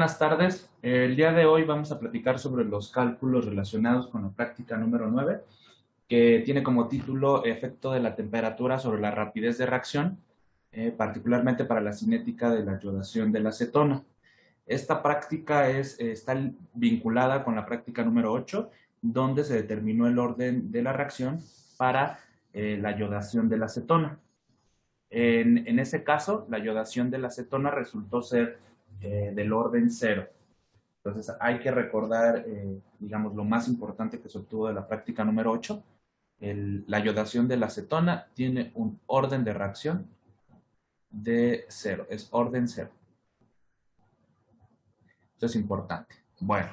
buenas tardes. El día de hoy vamos a platicar sobre los cálculos relacionados con la práctica número 9, que tiene como título Efecto de la temperatura sobre la rapidez de reacción, particularmente para la cinética de la yodación de la acetona. Esta práctica está vinculada con la práctica número 8, donde se determinó el orden de la reacción para la yodación de la acetona. En ese caso, la yodación de la acetona resultó ser del orden cero. Entonces, hay que recordar, digamos, lo más importante que se obtuvo de la práctica número 8. La yodación de la acetona tiene un orden de reacción de cero, es orden cero. Esto es importante. Bueno,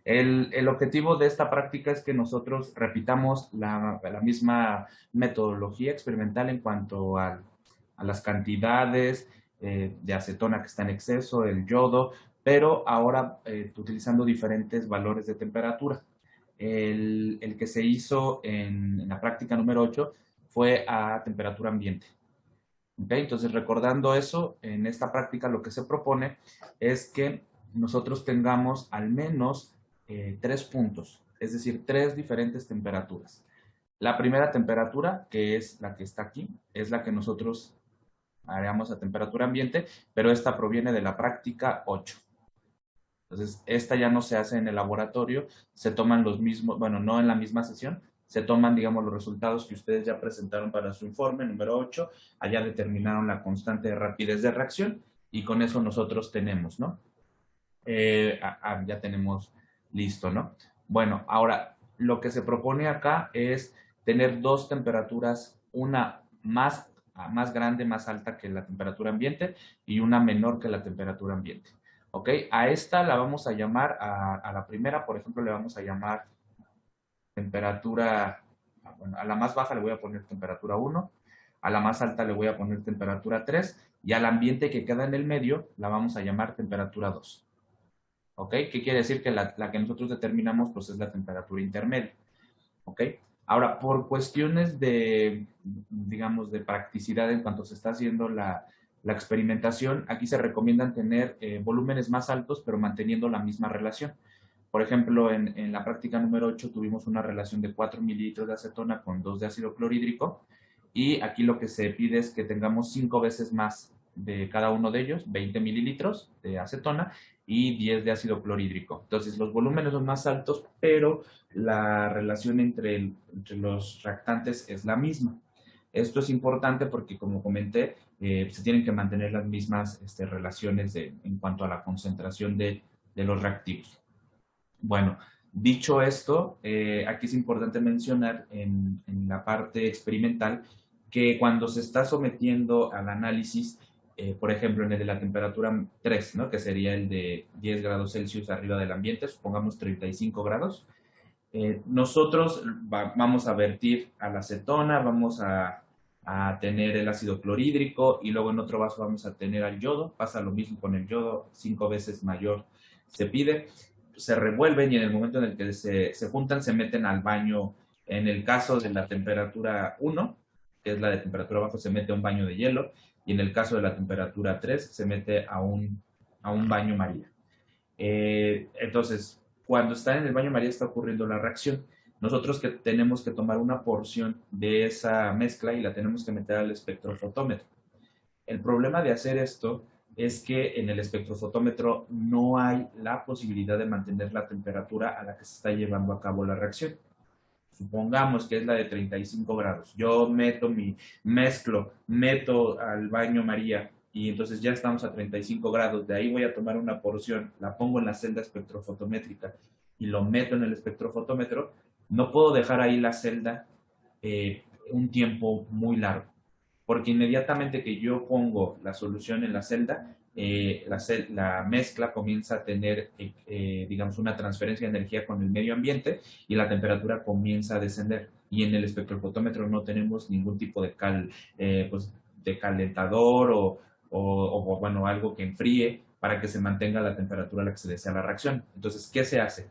el objetivo de esta práctica es que nosotros repitamos la misma metodología experimental en cuanto a las cantidades de acetona que está en exceso, el yodo, pero ahora utilizando diferentes valores de temperatura. El que se hizo en la práctica número 8 fue a temperatura ambiente. ¿Okay? Entonces, recordando eso, en esta práctica lo que se propone es que nosotros tengamos al menos 3 puntos, es decir, 3 diferentes temperaturas. La primera temperatura, que es la que está aquí, es la que nosotros haremos a temperatura ambiente, pero esta proviene de la práctica 8. Entonces, esta ya no se hace en el laboratorio, se toman los mismos, bueno, no en la misma sesión, se toman, digamos, los resultados que ustedes ya presentaron para su informe número 8, allá determinaron la constante de rapidez de reacción y con eso nosotros tenemos, ¿no? Ya tenemos listo, ¿no? Bueno, ahora, lo que se propone acá es tener dos temperaturas, una más grande, más alta que la temperatura ambiente y una menor que la temperatura ambiente. ¿Ok? A esta la vamos a llamar, a la primera, por ejemplo, le vamos a llamar temperatura, bueno, a la más baja le voy a poner temperatura 1, a la más alta le voy a poner temperatura 3 y al ambiente que queda en el medio la vamos a llamar temperatura 2. ¿Ok? ¿Qué quiere decir? Que la que nosotros determinamos pues es la temperatura intermedia. ¿Ok? Ahora, por cuestiones de, digamos, de practicidad en cuanto se está haciendo la experimentación, aquí se recomiendan tener volúmenes más altos, pero manteniendo la misma relación. Por ejemplo, en la práctica número 8 tuvimos una relación de 4 mililitros de acetona con 2 de ácido clorhídrico y aquí lo que se pide es que tengamos 5 veces más de cada uno de ellos, 20 mililitros de acetona y 10 de ácido clorhídrico. Entonces, los volúmenes son más altos, pero la relación entre los reactantes es la misma. Esto es importante porque, como comenté, se tienen que mantener las mismas relaciones en cuanto a la concentración de los reactivos. Bueno, dicho esto, aquí es importante mencionar en la parte experimental que cuando se está sometiendo al análisis, por ejemplo, en el de la temperatura 3, ¿no? Que sería el de 10 grados Celsius arriba del ambiente, supongamos 35 grados, nosotros vamos a vertir a la acetona, vamos a tener el ácido clorhídrico y luego en otro vaso vamos a tener al yodo. Pasa lo mismo con el yodo, 5 veces mayor se pide. Se revuelven y en el momento en el que se juntan se meten al baño. En el caso de la temperatura 1, que es la de temperatura baja, se mete a un baño de hielo y en el caso de la temperatura 3 se mete a un baño María. Entonces, cuando está en el baño María está ocurriendo la reacción. Nosotros que tenemos que tomar una porción de esa mezcla y la tenemos que meter al espectrofotómetro. El problema de hacer esto es que en el espectrofotómetro no hay la posibilidad de mantener la temperatura a la que se está llevando a cabo la reacción. Supongamos que es la de 35 grados. Yo mezclo, meto al baño María y entonces ya estamos a 35 grados. De ahí voy a tomar una porción, la pongo en la celda espectrofotométrica y lo meto en el espectrofotómetro. No puedo dejar ahí la celda un tiempo muy largo, porque inmediatamente que yo pongo la solución en la celda, la mezcla comienza a tener, digamos, una transferencia de energía con el medio ambiente y la temperatura comienza a descender. Y en el espectrofotómetro no tenemos ningún tipo de, pues, de calentador o, bueno, algo que enfríe para que se mantenga la temperatura a la que se desea la reacción. Entonces, ¿qué se hace?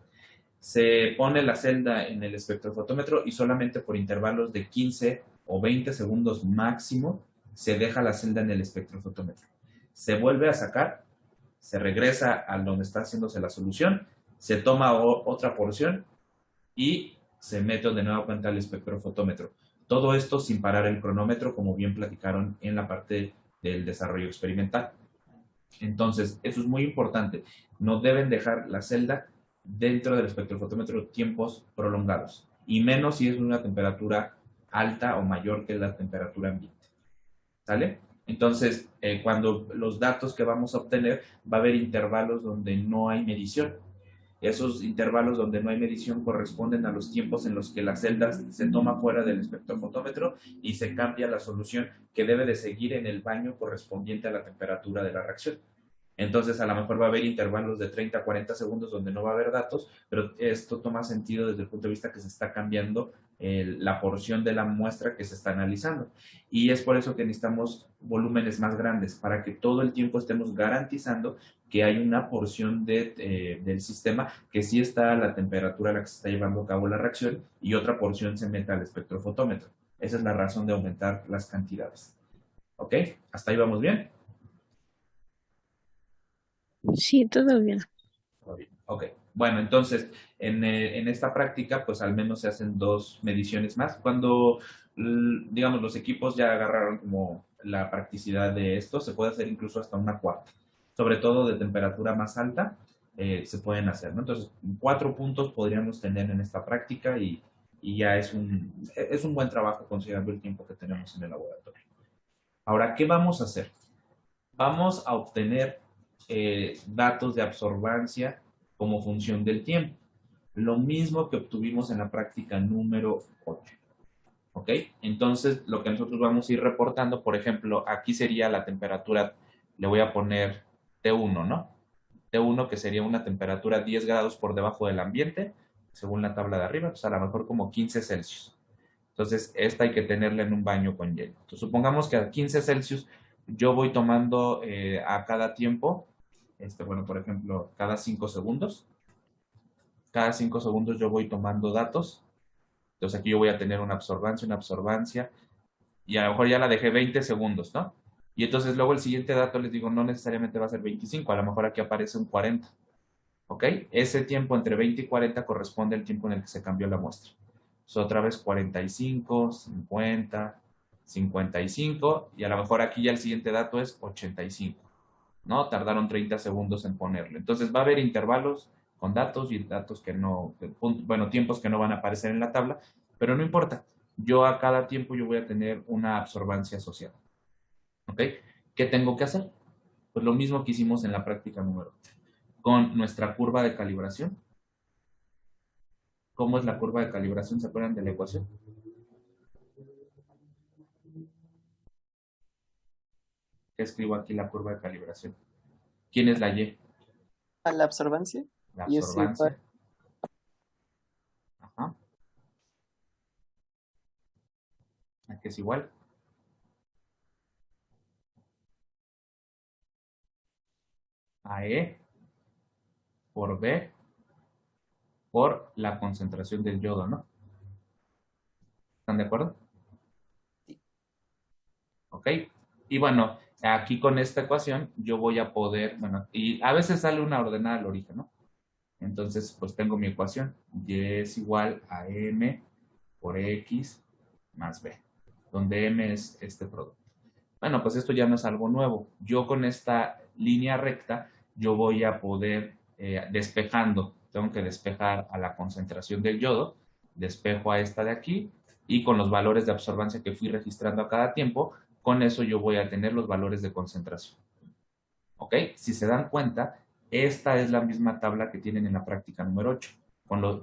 Se pone la celda en el espectrofotómetro y solamente por intervalos de 15 o 20 segundos máximo se deja la celda en el espectrofotómetro. Se vuelve a sacar se regresa a donde está haciéndose la solución, se toma otra porción y se mete de nueva cuenta el espectrofotómetro. Todo esto sin parar el cronómetro, como bien platicaron en la parte del desarrollo experimental. Entonces, eso es muy importante. No deben dejar la celda dentro del espectrofotómetro tiempos prolongados, y menos si es una temperatura alta o mayor que la temperatura ambiente. ¿Sale? Entonces, cuando los datos que vamos a obtener, va a haber intervalos donde no hay medición. Esos intervalos donde no hay medición corresponden a los tiempos en los que la celda se toma fuera del espectrofotómetro y se cambia la solución que debe de seguir en el baño correspondiente a la temperatura de la reacción. Entonces, a lo mejor va a haber intervalos de 30 a 40 segundos donde no va a haber datos, pero esto toma sentido desde el punto de vista que se está cambiando la porción de la muestra que se está analizando. Y es por eso que necesitamos volúmenes más grandes, para que todo el tiempo estemos garantizando que hay una porción del sistema que sí está a la temperatura a la que se está llevando a cabo la reacción y otra porción se meta al espectrofotómetro. Esa es la razón de aumentar las cantidades. ¿Ok? ¿Hasta ahí vamos bien? Sí, todo bien. Ok, bueno, entonces en esta práctica pues al menos se hacen dos mediciones más. Cuando digamos los equipos ya agarraron como la practicidad de esto, se puede hacer incluso hasta una cuarta. Sobre todo de temperatura más alta se pueden hacer, ¿no? Entonces 4 puntos podríamos tener en esta práctica y ya es un buen trabajo considerando el tiempo que tenemos en el laboratorio. Ahora, ¿qué vamos a hacer? Vamos a obtener datos de absorbancia como función del tiempo. Lo mismo que obtuvimos en la práctica número 8. ¿Ok? Entonces, lo que nosotros vamos a ir reportando, por ejemplo, aquí sería la temperatura, le voy a poner T1, ¿no? T1 que sería una temperatura 10 grados por debajo del ambiente, según la tabla de arriba, pues a lo mejor como 15 Celsius. Entonces, esta hay que tenerla en un baño con hielo. Entonces, supongamos que a 15 Celsius yo voy tomando a cada tiempo, bueno, por ejemplo, cada 5 segundos. Cada 5 segundos yo voy tomando datos. Entonces, aquí yo voy a tener una absorbancia, y a lo mejor ya la dejé 20 segundos, ¿no? Y entonces luego el siguiente dato les digo, no necesariamente va a ser 25, a lo mejor aquí aparece un 40. ¿Ok? Ese tiempo entre 20 y 40 corresponde al tiempo en el que se cambió la muestra. Otra vez 45, 50, 55 y a lo mejor aquí ya el siguiente dato es 85, ¿no? Tardaron 30 segundos en ponerlo. Entonces va a haber intervalos con datos y datos que no, bueno, tiempos que no van a aparecer en la tabla, pero no importa. Yo a cada tiempo yo voy a tener una absorbancia asociada. ¿Ok? ¿Qué tengo que hacer? Pues lo mismo que hicimos en la práctica número 8. Con nuestra curva de calibración. ¿Cómo es la curva de calibración? ¿Se acuerdan de la ecuación? Que escribo aquí la curva de calibración. ¿Quién es la Y? A la absorbancia La y es igual. absorbancia. Ajá. Aquí es igual. A E por B por la concentración del yodo, ¿no? ¿Están de acuerdo? Sí. ¿Ok? Y bueno, aquí con esta ecuación yo voy a poder, bueno, y a veces sale una ordenada al origen, ¿no? Entonces, pues tengo mi ecuación. Y es igual a M por X más B, donde M es este producto. Bueno, pues esto ya no es algo nuevo. Yo con esta línea recta, yo voy a poder despejando. Tengo que despejar a la concentración del yodo, despejo a esta de aquí, y con los valores de absorbancia que fui registrando a cada tiempo, con eso yo voy a tener los valores de concentración. ¿Ok? Si se dan cuenta, esta es la misma tabla que tienen en la práctica número 8.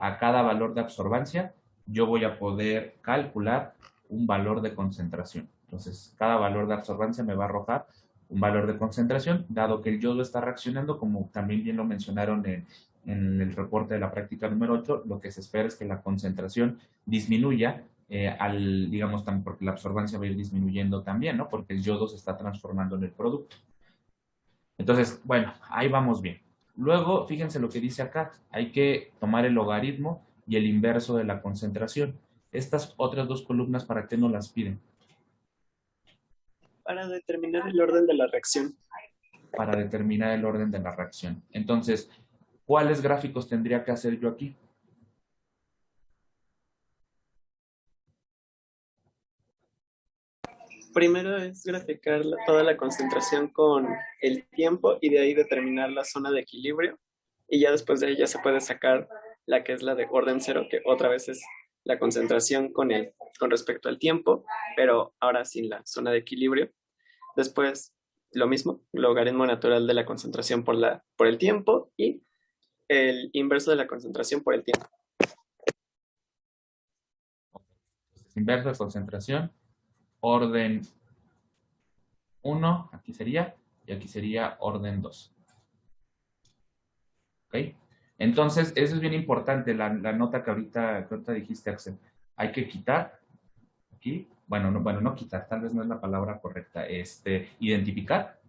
A cada valor de absorbancia, yo voy a poder calcular un valor de concentración. Entonces, cada valor de absorbancia me va a arrojar un valor de concentración, dado que el yodo está reaccionando, como también bien lo mencionaron en el reporte de la práctica número 8, lo que se espera es que la concentración disminuya digamos, porque la absorbancia va a ir disminuyendo también, ¿no? Porque el yodo se está transformando en el producto. Entonces, bueno, ahí vamos bien. Luego, fíjense lo que dice acá. Hay que tomar el logaritmo y el inverso de la concentración. Estas otras dos columnas, ¿para qué no las piden? Para determinar el orden de la reacción. para determinar el orden de la reacción. Entonces, ¿cuáles gráficos tendría que hacer yo aquí? Primero es graficar toda la concentración con el tiempo y de ahí determinar la zona de equilibrio. Y ya después de ahí ya se puede sacar la que es la de orden cero, que otra vez es la concentración con respecto al tiempo, pero ahora sin la zona de equilibrio. Después, lo mismo, logaritmo natural de la concentración por el tiempo y el inverso de la concentración por el tiempo. Inverso de concentración, orden 1, aquí sería, y aquí sería orden 2. ¿Ok? Entonces, eso es bien importante, la nota que ahorita dijiste, Axel. Hay que quitar aquí, bueno, no quitar, tal vez no es la palabra correcta, identificar.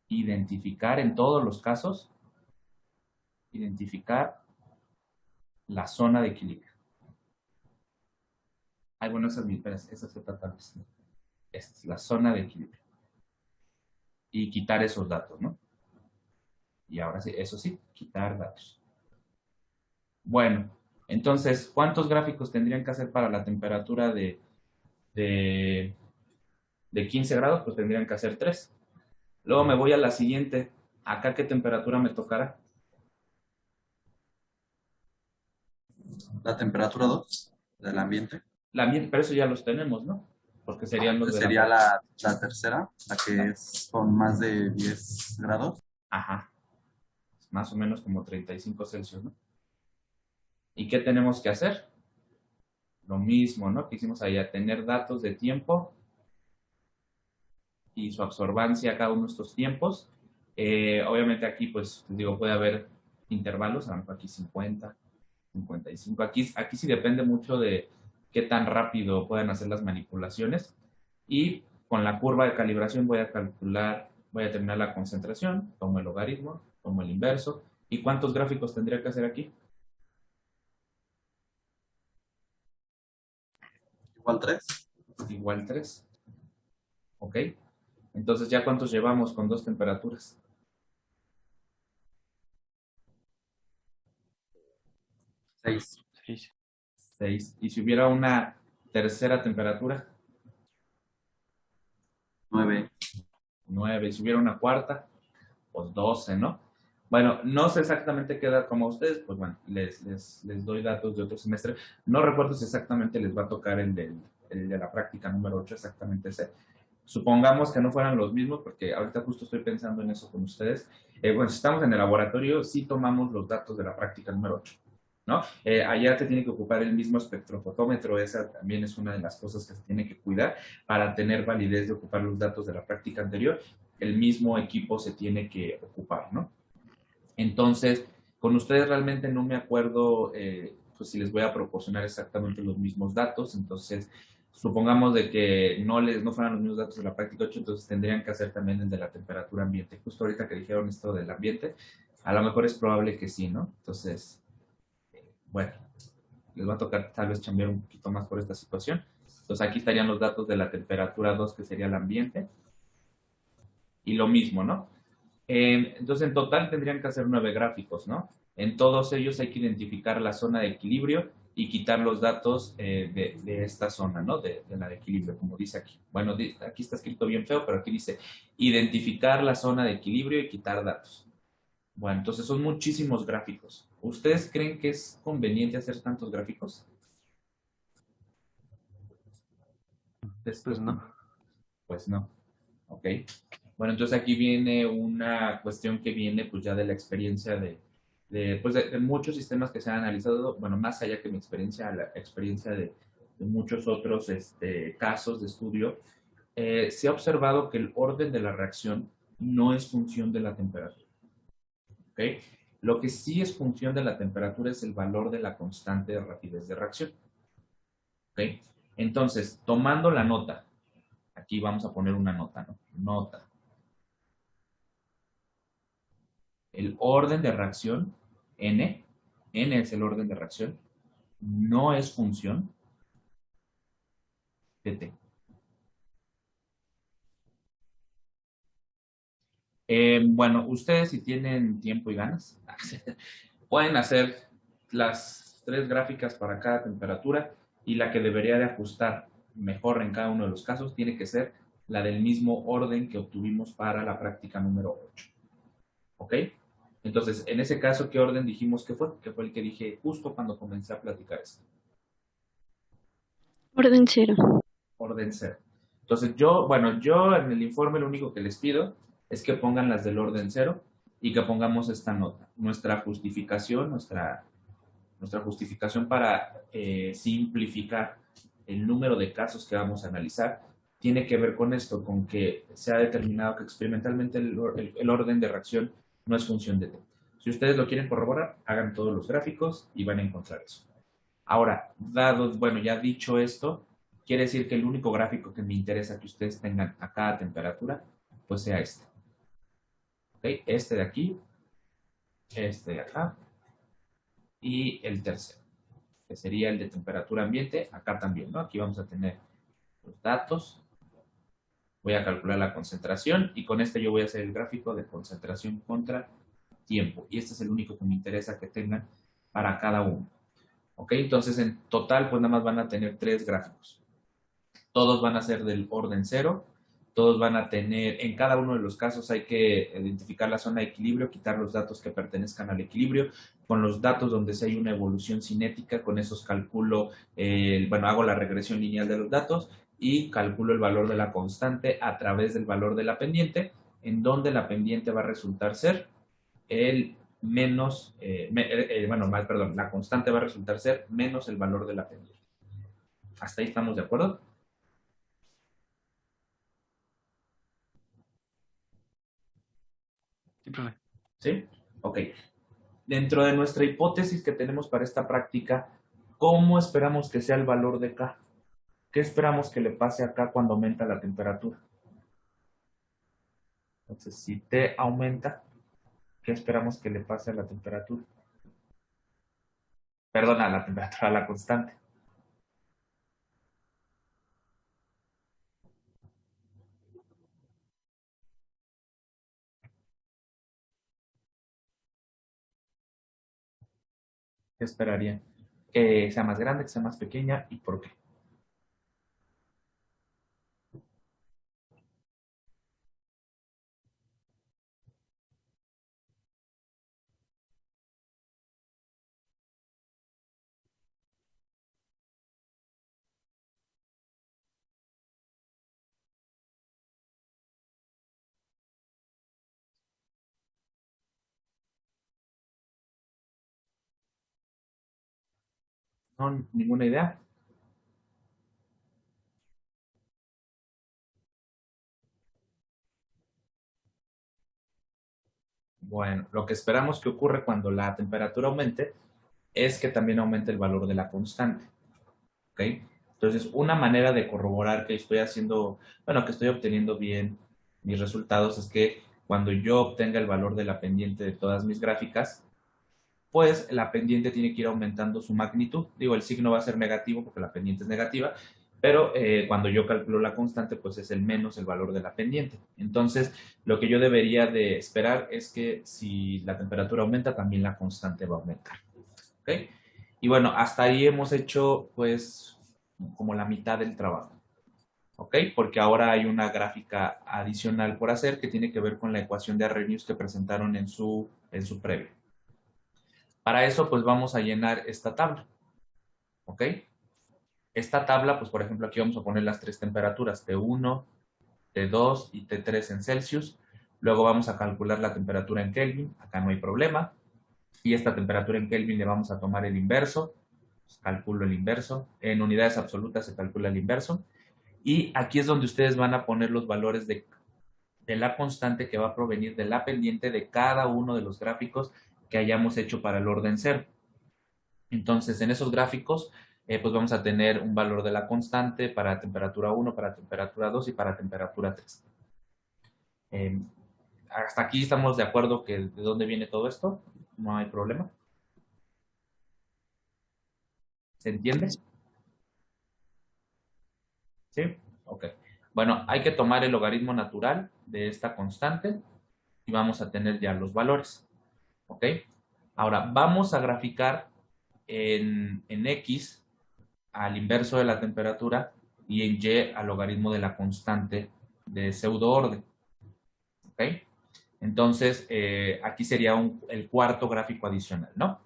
Identificar en todos los casos, identificar la zona de equilibrio. Ay, bueno, esa es otra tal vez. Esta es la zona de equilibrio. Y quitar esos datos, ¿no? Y ahora sí, eso sí, quitar datos. Bueno, entonces, ¿cuántos gráficos tendrían que hacer para la temperatura de 15 grados? Pues tendrían que hacer 3. Luego me voy a la siguiente. ¿Acá qué temperatura me tocará? La temperatura 2 del ambiente. Pero eso ya los tenemos, ¿no? Porque serían los de sería la tercera, la que es con más de 10 grados. Ajá. Más o menos como 35 Celsius, ¿no? ¿Y qué tenemos que hacer? Lo mismo, ¿no? Que hicimos allá, tener datos de tiempo y su absorbancia a cada uno de estos tiempos. Obviamente aquí, pues, les digo, puede haber intervalos, a lo mejor aquí 50, 55. Aquí sí depende mucho de qué tan rápido pueden hacer las manipulaciones. Y con la curva de calibración voy a calcular, voy a determinar la concentración, tomo el logaritmo, tomo el inverso. ¿Y cuántos gráficos tendría que hacer aquí? Igual 3. Igual 3. ¿Ok? Entonces, ¿ya cuántos llevamos con dos temperaturas? 6. 6. ¿Y si hubiera una tercera temperatura? 9. 9. ¿Y si hubiera una cuarta? Pues 12, ¿no? Bueno, no sé exactamente qué edad como ustedes, pues bueno, les doy datos de otro semestre. No recuerdo si exactamente les va a tocar el de la práctica número 8, exactamente ese. Supongamos que no fueran los mismos, porque ahorita justo estoy pensando en eso con ustedes. Bueno, si estamos en el laboratorio, sí tomamos los datos de la práctica número 8, ¿no? Allá te tiene que ocupar el mismo espectrofotómetro, esa también es una de las cosas que se tiene que cuidar para tener validez de ocupar los datos de la práctica anterior. El mismo equipo se tiene que ocupar, ¿no? Entonces, con ustedes realmente no me acuerdo pues si les voy a proporcionar exactamente los mismos datos. Entonces, supongamos de que no fueran los mismos datos de la práctica 8, entonces tendrían que hacer también el de la temperatura ambiente. Justo ahorita que dijeron esto del ambiente, a lo mejor es probable que sí, ¿no? Entonces, bueno, les va a tocar tal vez cambiar un poquito más por esta situación. Entonces, aquí estarían los datos de la temperatura 2, que sería el ambiente. Y lo mismo, ¿no? Entonces, en total tendrían que hacer 9 gráficos, ¿no? En todos ellos hay que identificar la zona de equilibrio y quitar los datos de esta zona, ¿no? De la de equilibrio, como dice aquí. Bueno, aquí está escrito bien feo, pero aquí dice identificar la zona de equilibrio y quitar datos. Bueno, entonces son muchísimos gráficos. ¿Ustedes creen que es conveniente hacer tantos gráficos? Pues no. Pues no. Ok. Bueno, entonces aquí viene una cuestión que viene pues ya de la experiencia de muchos sistemas que se han analizado, bueno, más allá que mi experiencia, la experiencia de muchos otros casos de estudio, se ha observado que el orden de la reacción no es función de la temperatura. ¿Ok? Lo que sí es función de la temperatura es el valor de la constante de rapidez de reacción. ¿Ok? Entonces, tomando la nota, aquí vamos a poner una nota, ¿no? Nota. El orden de reacción, N es el orden de reacción, no es función de T. Bueno, ustedes si tienen tiempo y ganas, pueden hacer las 3 gráficas para cada temperatura y la que debería de ajustar mejor en cada uno de los casos tiene que ser la del mismo orden que obtuvimos para la práctica número 8. ¿Ok? Entonces, en ese caso, ¿qué orden dijimos que fue? Que fue el que dije justo cuando comencé a platicar esto. Orden 0. Orden 0. Entonces, yo en el informe lo único que les pido es que pongan las del orden 0 y que pongamos esta nota. Nuestra justificación para simplificar el número de casos que vamos a analizar tiene que ver con esto, con que se ha determinado que experimentalmente el orden de reacción no es función de t. Si ustedes lo quieren corroborar, hagan todos los gráficos y van a encontrar eso. Ahora, ya dicho esto, quiere decir que el único gráfico que me interesa que ustedes tengan a cada temperatura, pues sea este. ¿Ok? Este de aquí, este de acá y el tercero, que sería el de temperatura ambiente, acá también, ¿no? Aquí vamos a tener los datos, voy a calcular la concentración y con este yo voy a hacer el gráfico de concentración contra tiempo. Y este es el único que me interesa que tengan para cada uno. ¿Ok? Entonces en total pues nada más van a tener 3 gráficos. Todos van a ser del orden 0. Todos van a tener, en cada uno de los casos hay que identificar la zona de equilibrio, quitar los datos que pertenezcan al equilibrio, con los datos donde si hay una evolución cinética, con esos calculo, hago la regresión lineal de los datos y calculo el valor de la constante a través del valor de la pendiente, en donde la pendiente va a resultar ser el menos, la constante va a resultar ser menos el valor de la pendiente. ¿Hasta ahí estamos de acuerdo? Sí, profe. ¿Sí? Ok. Dentro de nuestra hipótesis que tenemos para esta práctica, ¿cómo esperamos que sea el valor de K? ¿Qué esperamos que le pase acá cuando aumenta la temperatura? Entonces, si T aumenta, ¿qué esperamos que le pase a la temperatura? Perdón, a la temperatura, a la constante. ¿Qué esperarían? Que sea más grande, que sea más pequeña y por qué. No, ninguna idea. Bueno, lo que esperamos que ocurra cuando la temperatura aumente es que también aumente el valor de la constante. ¿Ok? Entonces, una manera de corroborar que estoy haciendo, que estoy obteniendo bien mis resultados es que cuando yo obtenga el valor de la pendiente de todas mis gráficas, pues la pendiente tiene que ir aumentando su magnitud. Digo, el signo va a ser negativo porque la pendiente es negativa, pero cuando yo calculo la constante, pues es el menos el valor de la pendiente. Entonces, lo que yo debería de esperar es que si la temperatura aumenta, también la constante va a aumentar. ¿Ok? Y bueno, hasta ahí hemos hecho, pues, como la mitad del trabajo. ¿Ok? Porque ahora hay una gráfica adicional por hacer que tiene que ver con la ecuación de Arrhenius que presentaron en su previo. Para eso, pues vamos a llenar esta tabla. ¿Ok? Esta tabla, pues por ejemplo, aquí vamos a poner las 3 temperaturas, T1, T2 y T3 en Celsius. Luego vamos a calcular la temperatura en Kelvin, acá no hay problema. Y esta temperatura en Kelvin le vamos a tomar el inverso, pues, calculo el inverso. En unidades absolutas se calcula el inverso. Y aquí es donde ustedes van a poner los valores de la constante que va a provenir de la pendiente de cada uno de los gráficos que hayamos hecho para el orden 0. Entonces, en esos gráficos, pues vamos a tener un valor de la constante para temperatura 1, para temperatura 2 y para temperatura 3. Hasta aquí estamos de acuerdo que de dónde viene todo esto. No hay problema. ¿Se entiende? ¿Sí? Ok. Bueno, hay que tomar el logaritmo natural de esta constante y vamos a tener ya los valores. ¿Ok? Ahora, vamos a graficar en X al inverso de la temperatura y en Y al logaritmo de la constante de pseudoorden. ¿Ok? Entonces, aquí sería el cuarto gráfico adicional, ¿no?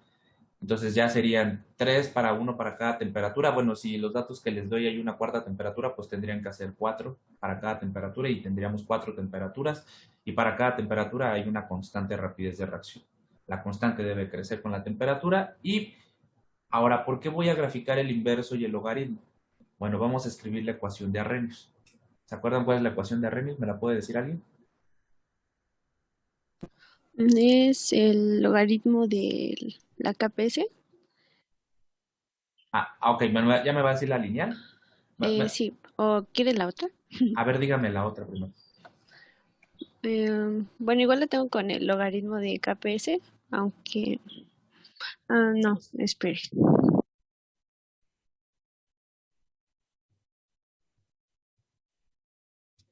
Entonces ya serían 3 para 1 para cada temperatura. Bueno, si los datos que les doy hay una cuarta temperatura, pues tendrían que hacer 4 para cada temperatura y tendríamos 4 temperaturas. Y para cada temperatura hay una constante rapidez de reacción. La constante debe crecer con la temperatura. Y ahora, ¿por qué voy a graficar el inverso y el logaritmo? Bueno, vamos a escribir la ecuación de Arrhenius. ¿Se acuerdan cuál es la ecuación de Arrhenius? ¿Me la puede decir alguien? Es el logaritmo de la KPS. Ok, ya me va a decir la lineal. Sí, ¿o quiere la otra? A ver, dígame la otra primero. Bueno, igual la tengo con el logaritmo de KPS, aunque... no, espere.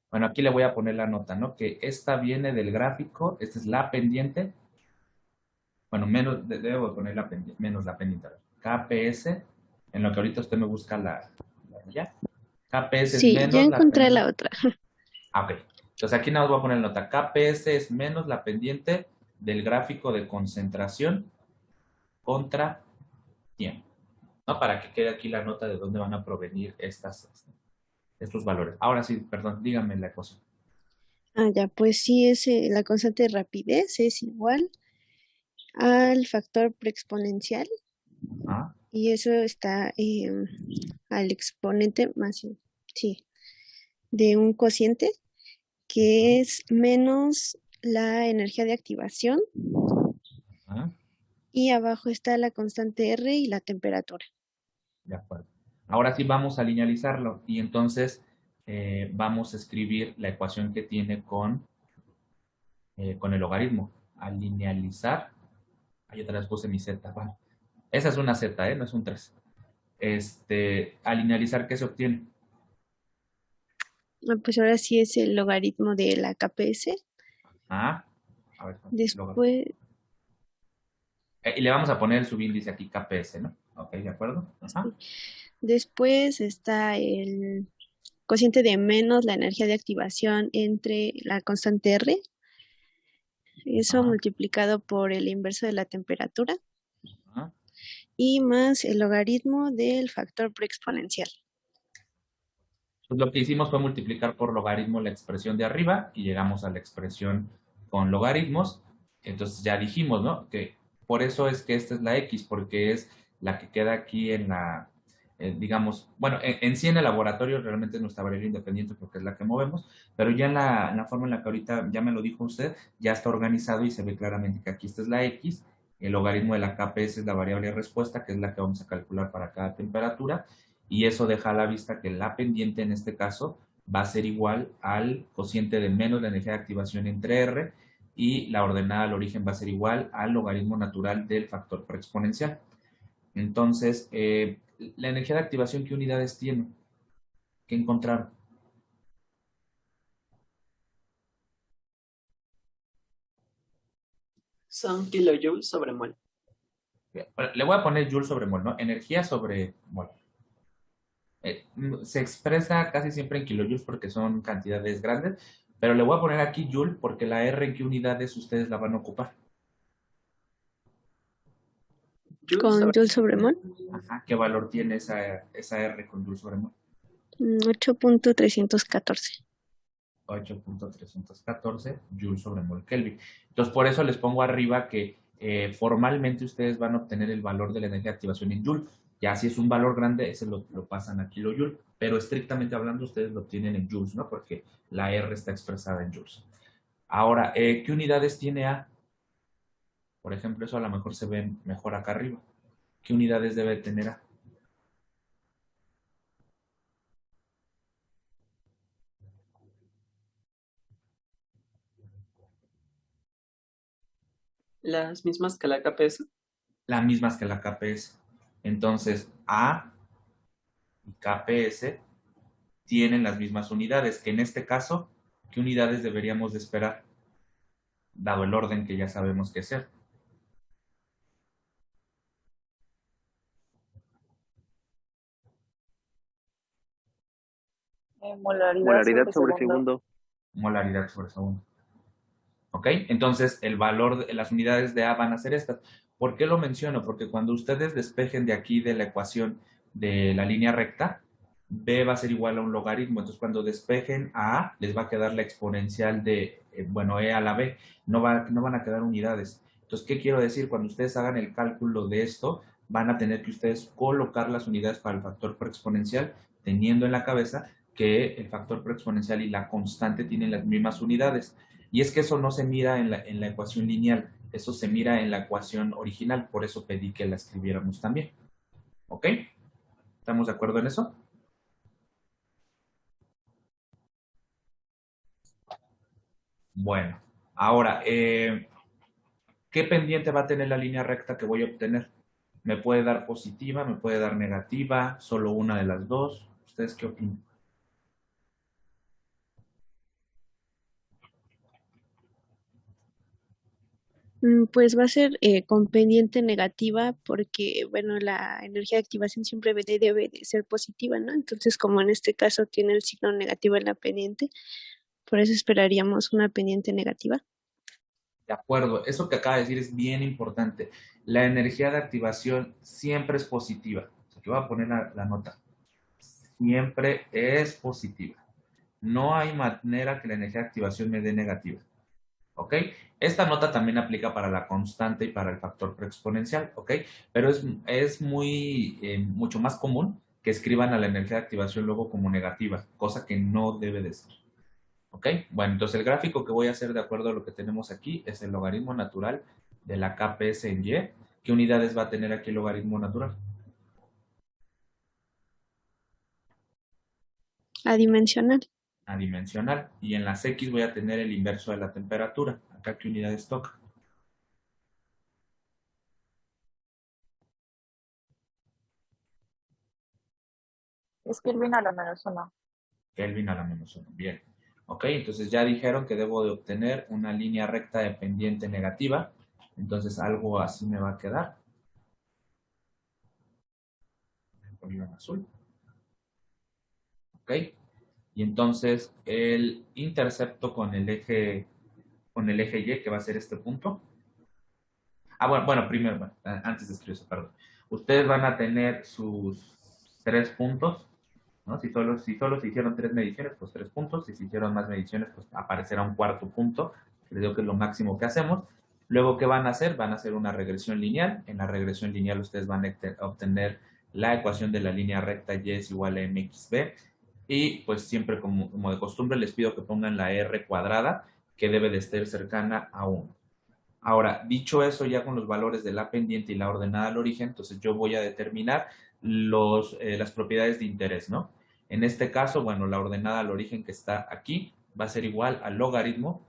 Bueno, aquí le voy a poner la nota, ¿no? Que esta viene del gráfico, esta es la pendiente. Bueno, menos, debo poner la pendiente, menos la pendiente. KPS, en lo que ahorita usted me busca ya. KPS es Sí, ya menos la encontré pendiente. la otra. Ok. Entonces aquí nada más voy a poner la nota. KPS es menos la pendiente del gráfico de concentración contra tiempo, ¿no? Para que quede aquí la nota de dónde van a provenir estos valores. Ahora sí, perdón, dígame la ecuación. Ya, pues sí, la constante de rapidez es igual al factor preexponencial ¿Ah? y eso está al exponente más, sí, de un cociente que es menos la energía de activación ¿Ah? y abajo está la constante R y la temperatura. De acuerdo. Ahora sí vamos a linealizarlo y entonces vamos a escribir la ecuación que tiene con el logaritmo. Al linealizar, ahí otra vez puse mi z. Bueno, esa es una z, no es un 3. Al linealizar, ¿qué se obtiene? Pues ahora sí es el logaritmo de la KPS. Ah, a ver, Después, y le vamos a poner el subíndice aquí KPS, ¿no? Ok, ¿de acuerdo? Ajá. después está el cociente de menos la energía de activación entre la constante R, eso Ajá. multiplicado por el inverso de la temperatura Ajá. y más el logaritmo del factor preexponencial. Pues lo que hicimos fue multiplicar por logaritmo la expresión de arriba y llegamos a la expresión con logaritmos. Entonces ya dijimos, ¿no? Que por eso es que esta es la X, porque es la que queda aquí en la, digamos, bueno, en sí en el laboratorio realmente es nuestra variable independiente porque es la que movemos, pero ya en la forma en la que ahorita ya me lo dijo usted, ya está organizado y se ve claramente que aquí esta es la X, el logaritmo de la KPS es la variable de respuesta, que es la que vamos a calcular para cada temperatura, y eso deja a la vista que la pendiente en este caso va a ser igual al cociente de menos la energía de activación entre R y la ordenada al origen va a ser igual al logaritmo natural del factor preexponencial. Entonces, la energía de activación, ¿qué unidades tiene? ¿Qué encontraron? Son kilojoules sobre mol. Le voy a poner joule sobre mol, ¿no? Energía sobre mol. Se expresa casi siempre en kilojoules porque son cantidades grandes, pero le voy a poner aquí joule porque la R en qué unidades ustedes la van a ocupar. Con Joule sobre mol, Ajá, ¿qué valor tiene esa R con joule sobre mol? 8.314. 8.314 joules sobre mol Kelvin. Entonces, por eso les pongo arriba que formalmente ustedes van a obtener el valor de la energía de activación en joule. Ya si es un valor grande, ese lo pasan a kilojoule, pero estrictamente hablando, ustedes lo tienen en joules, ¿no? Porque la R está expresada en joules. Ahora, ¿qué unidades tiene A? Por ejemplo, eso a lo mejor se ve mejor acá arriba. ¿Qué unidades debe tener A? Las mismas que la KPS. Las mismas que la KPS. Entonces, A y KPS tienen las mismas unidades, que en este caso, ¿qué unidades deberíamos de esperar? dado el orden que ya sabemos que es. Molaridad sobre segundo. Molaridad sobre segundo. ¿Ok? Entonces, el valor de las unidades de A van a ser estas. ¿Por qué lo menciono? Porque cuando ustedes despejen de aquí de la ecuación de la línea recta, B va a ser igual a un logaritmo. Entonces, cuando despejen a A, les va a quedar la exponencial de, bueno, E a la B. No van a quedar unidades. Entonces, ¿qué quiero decir? Cuando ustedes hagan el cálculo de esto, van a tener que ustedes colocar las unidades para el factor preexponencial, teniendo en la cabeza que el factor preexponencial y la constante tienen las mismas unidades. Y es que eso no se mira en la ecuación lineal, eso se mira en la ecuación original, por eso pedí que la escribiéramos también. ¿Ok? ¿Estamos de acuerdo en eso? Bueno, ahora, ¿qué pendiente va a tener la línea recta que voy a obtener? ¿Me puede dar positiva, me puede dar negativa, solo una de las dos? ¿Ustedes qué opinan? Pues va a ser con pendiente negativa porque, bueno, la energía de activación siempre debe de ser positiva, ¿no? Entonces, como en este caso tiene el signo negativo en la pendiente, por eso esperaríamos una pendiente negativa. De acuerdo, eso que acaba de decir es bien importante. La energía de activación siempre es positiva. Aquí voy a poner la nota. Siempre es positiva. No hay manera que la energía de activación me dé negativa. ¿Ok? Esta nota también aplica para la constante y para el factor preexponencial. ¿Ok? Pero es mucho más común que escriban a la energía de activación luego como negativa, cosa que no debe de ser. ¿Ok? Bueno, entonces el gráfico que voy a hacer de acuerdo a lo que tenemos aquí es el logaritmo natural de la KPS en Y. ¿Qué unidades va a tener aquí el logaritmo natural? Adimensional. Adimensional. Y en las X voy a tener el inverso de la temperatura. ¿Acá qué unidades toca? Es Kelvin a la -1. Kelvin a la -1. Bien. Ok, entonces ya dijeron que debo de obtener una línea recta de pendiente negativa. Entonces algo así me va a quedar. Voy a ponerlo en azul. Ok. Y entonces el intercepto con el eje Y, que va a ser este punto. Bueno, primero, antes de escribir eso, perdón. Ustedes van a tener sus 3 puntos, ¿no? Si solo se hicieron 3 mediciones, pues 3 puntos. Si se hicieron más mediciones, pues aparecerá un cuarto punto. Les digo que es lo máximo que hacemos. Luego, ¿qué van a hacer? Van a hacer una regresión lineal. En la regresión lineal ustedes van a obtener la ecuación de la línea recta y es igual a mxb. Y pues siempre como de costumbre les pido que pongan la r cuadrada, que debe de estar cercana a 1. Ahora, dicho eso, ya con los valores de la pendiente y la ordenada al origen, entonces yo voy a determinar las propiedades de interés, ¿no? En este caso, bueno, la ordenada al origen que está aquí va a ser igual al logaritmo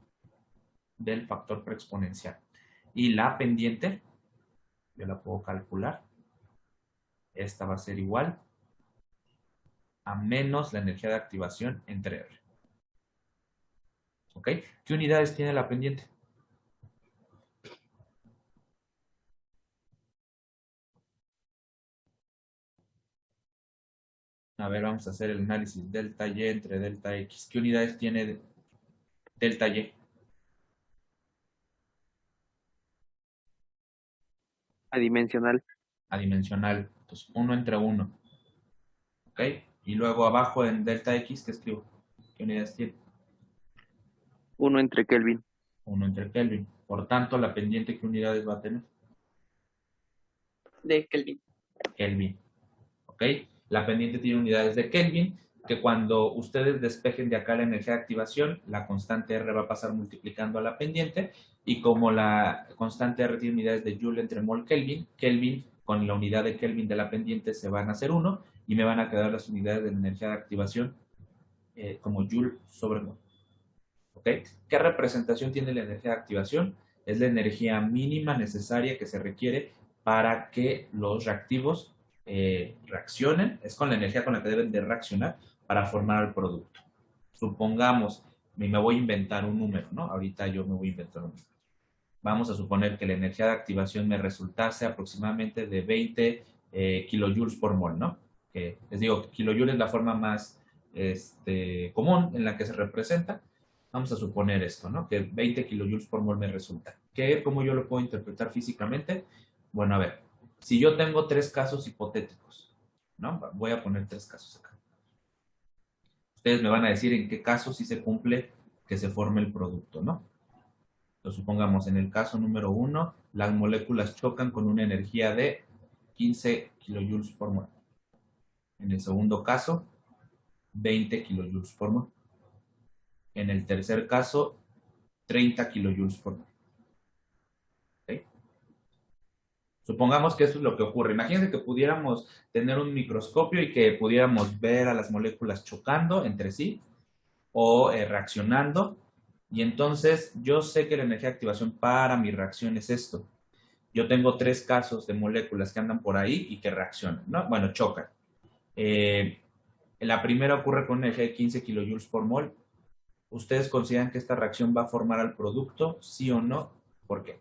del factor preexponencial. Y la pendiente, yo la puedo calcular. Esta va a ser igual a menos la energía de activación entre R. ¿Ok? ¿Qué unidades tiene la pendiente? A ver, vamos a hacer el análisis delta Y entre delta X. ¿Qué unidades tiene delta Y? Adimensional. Adimensional. Entonces, 1 entre 1. ¿Ok? Y luego abajo en delta X, ¿qué escribo? ¿Qué unidades tiene? 1 entre Kelvin. 1 entre Kelvin. Por tanto, la pendiente, ¿qué unidades va a tener? De Kelvin. Kelvin. ¿Ok? La pendiente tiene unidades de Kelvin, que cuando ustedes despejen de acá la energía de activación, la constante R va a pasar multiplicando a la pendiente, y como la constante R tiene unidades de Joule entre mol Kelvin, Kelvin con la unidad de Kelvin de la pendiente se van a hacer 1, y me van a quedar las unidades de la energía de activación como Joule sobre mol. ¿Ok? ¿Qué representación tiene la energía de activación? Es la energía mínima necesaria que se requiere para que los reactivos reaccionen. Es con la energía con la que deben de reaccionar para formar el producto. Supongamos, me voy a inventar un número, ¿no? Ahorita yo me voy a inventar un número. Vamos a suponer que la energía de activación me resultase aproximadamente de 20 kilojoules por mol, ¿no? Que les digo que kilojoule es la forma más común en la que se representa. Vamos a suponer esto, ¿no? Que 20 kilojoules por mol me resulta. ¿Cómo yo lo puedo interpretar físicamente? Bueno, a ver, si yo tengo 3 casos hipotéticos, ¿no? Voy a poner 3 casos acá. Ustedes me van a decir en qué caso sí se cumple que se forme el producto, ¿no? Entonces, supongamos, en el caso número 1, las moléculas chocan con una energía de 15 kilojoules por mol. En el segundo caso, 20 kilojoules por mol. En el tercer caso, 30 kilojoules por mol. ¿Okay? Supongamos que eso es lo que ocurre. Imagínense que pudiéramos tener un microscopio y que pudiéramos ver a las moléculas chocando entre sí o reaccionando. Y entonces yo sé que la energía de activación para mi reacción es esto. Yo tengo 3 casos de moléculas que andan por ahí y que reaccionan, ¿no? Bueno, chocan. La primera ocurre con una energía de 15 kilojoules por mol. ¿Ustedes consideran que esta reacción va a formar al producto? ¿Sí o no? ¿Por qué?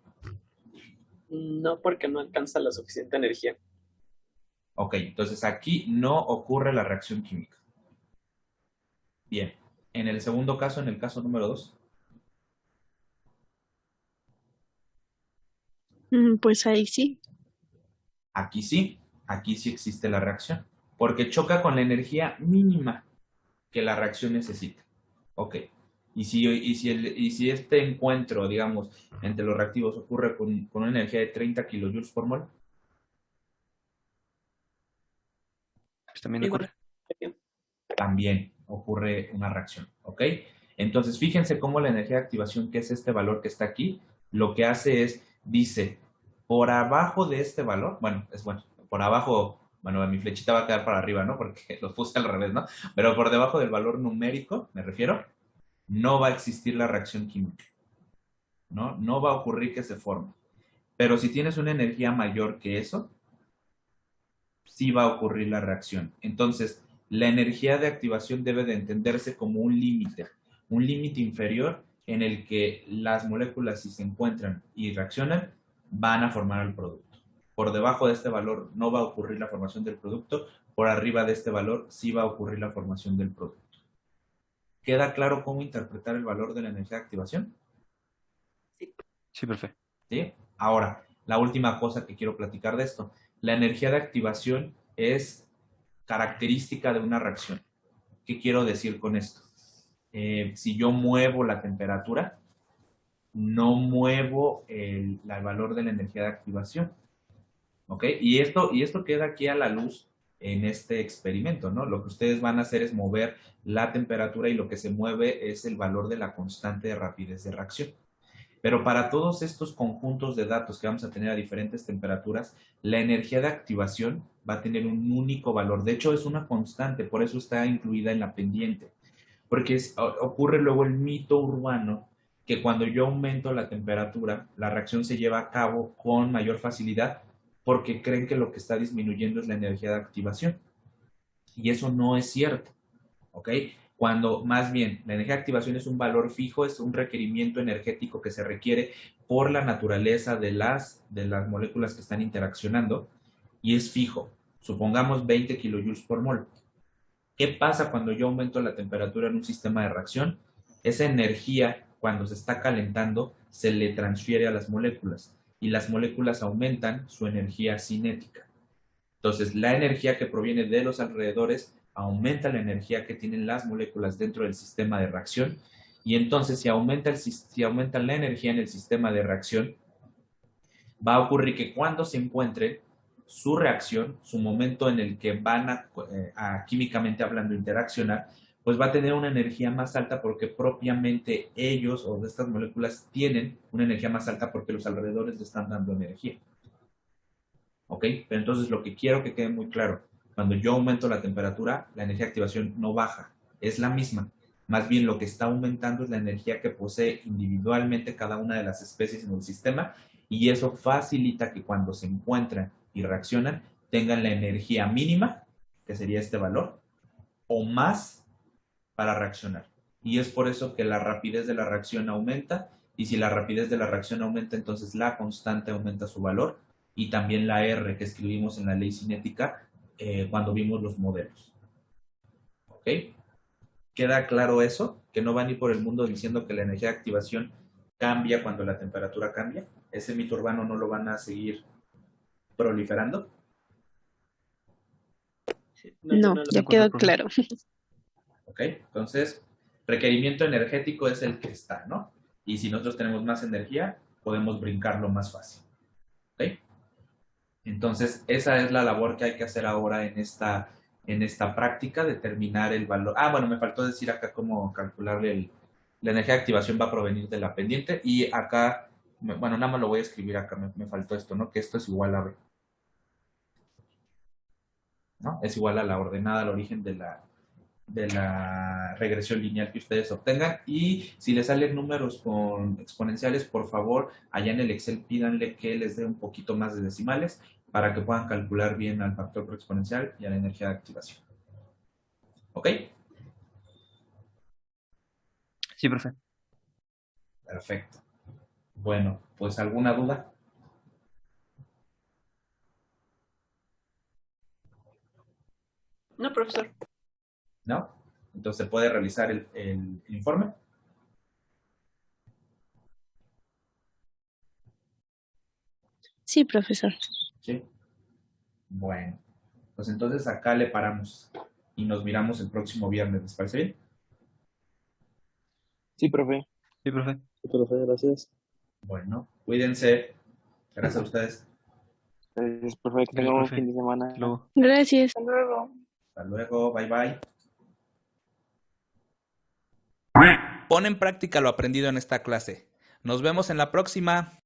No, porque no alcanza la suficiente energía. Ok, entonces aquí no ocurre la reacción química. Bien. En el segundo caso, en el caso número 2. Pues ahí sí. Aquí sí existe la reacción, porque choca con la energía mínima que la reacción necesita. Ok, y si este encuentro, digamos, entre los reactivos ocurre con una energía de 30 kilojoules por mol, Pues también Igual. ocurre. también ocurre una reacción, ¿ok? Entonces, fíjense cómo la energía de activación, que es este valor que está aquí, lo que hace es, dice, por abajo de este valor, por abajo, bueno, mi flechita va a quedar para arriba, ¿no? Porque lo puse al revés, ¿no? Pero por debajo del valor numérico, me refiero, no va a existir la reacción química, ¿no? No va a ocurrir que se forme. Pero si tienes una energía mayor que eso, sí va a ocurrir la reacción. Entonces, la energía de activación debe de entenderse como un límite inferior en el que las moléculas, si se encuentran y reaccionan, van a formar el producto. Por debajo de este valor no va a ocurrir la formación del producto, por arriba de este valor sí va a ocurrir la formación del producto. ¿Queda claro cómo interpretar el valor de la energía de activación? Sí, perfecto. ¿Sí? Ahora, la última cosa que quiero platicar de esto. La energía de activación es característica de una reacción. ¿Qué quiero decir con esto? Si yo muevo la temperatura, no muevo el valor de la energía de activación. ¿Ok? Y esto queda aquí a la luz en este experimento, ¿no? Lo que ustedes van a hacer es mover la temperatura y lo que se mueve es el valor de la constante de rapidez de reacción. Pero para todos estos conjuntos de datos que vamos a tener a diferentes temperaturas, la energía de activación va a tener un único valor. De hecho, es una constante, por eso está incluida en la pendiente. Porque ocurre luego el mito urbano que cuando yo aumento la temperatura, la reacción se lleva a cabo con mayor facilidad porque creen que lo que está disminuyendo es la energía de activación. Y eso no es cierto, ¿ok? Cuando más bien la energía de activación es un valor fijo, es un requerimiento energético que se requiere por la naturaleza de las moléculas que están interaccionando y es fijo. Supongamos 20 kilojoules por mol. ¿Qué pasa cuando yo aumento la temperatura en un sistema de reacción? Esa energía, cuando se está calentando, se le transfiere a las moléculas y las moléculas aumentan su energía cinética. Entonces, la energía que proviene de los alrededores aumenta la energía que tienen las moléculas dentro del sistema de reacción y entonces si aumenta la energía en el sistema de reacción, va a ocurrir que cuando se encuentre su reacción, su momento en el que van a químicamente hablando interaccionar, pues va a tener una energía más alta porque propiamente ellos o estas moléculas tienen una energía más alta porque los alrededores le están dando energía. ¿Ok? Pero entonces lo que quiero que quede muy claro, cuando yo aumento la temperatura, la energía de activación no baja, es la misma. Más bien lo que está aumentando es la energía que posee individualmente cada una de las especies en el sistema y eso facilita que cuando se encuentran y reaccionan tengan la energía mínima, que sería este valor, o más para reaccionar. Y es por eso que la rapidez de la reacción aumenta Y si la rapidez de la reacción aumenta, entonces la constante aumenta su valor. Y también la R que escribimos en la ley cinética cuando vimos los modelos. ¿Ok? ¿Queda claro eso? Que no van a ir por el mundo diciendo que la energía de activación cambia cuando la temperatura cambia. Ese mito urbano no lo van a seguir proliferando. No, ya quedó claro. ¿Ok? Entonces, requerimiento energético es el que está, ¿no? Y si nosotros tenemos más energía, podemos brincarlo más fácil. ¿Ok? Entonces, esa es la labor que hay que hacer ahora en esta práctica, determinar el valor. Ah, bueno, me faltó decir acá cómo calcularle la energía de activación va a provenir de la pendiente. Y acá, bueno, nada más lo voy a escribir acá, me faltó esto, ¿no? Que esto es igual a B. ¿No? Es igual a la ordenada al origen de la regresión lineal que ustedes obtengan. Y si les salen números con exponenciales, por favor, allá en el Excel pídanle que les dé un poquito más de decimales para que puedan calcular bien al factor por exponencial y a la energía de activación. ¿Ok? Sí, profe. Perfecto. Bueno, pues ¿alguna duda? No, profesor. ¿No? Entonces se puede realizar el informe. Sí, profesor. Sí. Bueno, pues entonces acá le paramos y nos miramos el próximo viernes. ¿Les parece bien? Sí, profe. Sí, profe. Sí, profe, gracias. Bueno, cuídense. Gracias a ustedes. Gracias, profe. Que Gracias, tenga un buen profe. fin de semana. Hasta luego. Gracias. Hasta luego. Hasta luego. Bye bye. Pon en práctica lo aprendido en esta clase. Nos vemos en la próxima.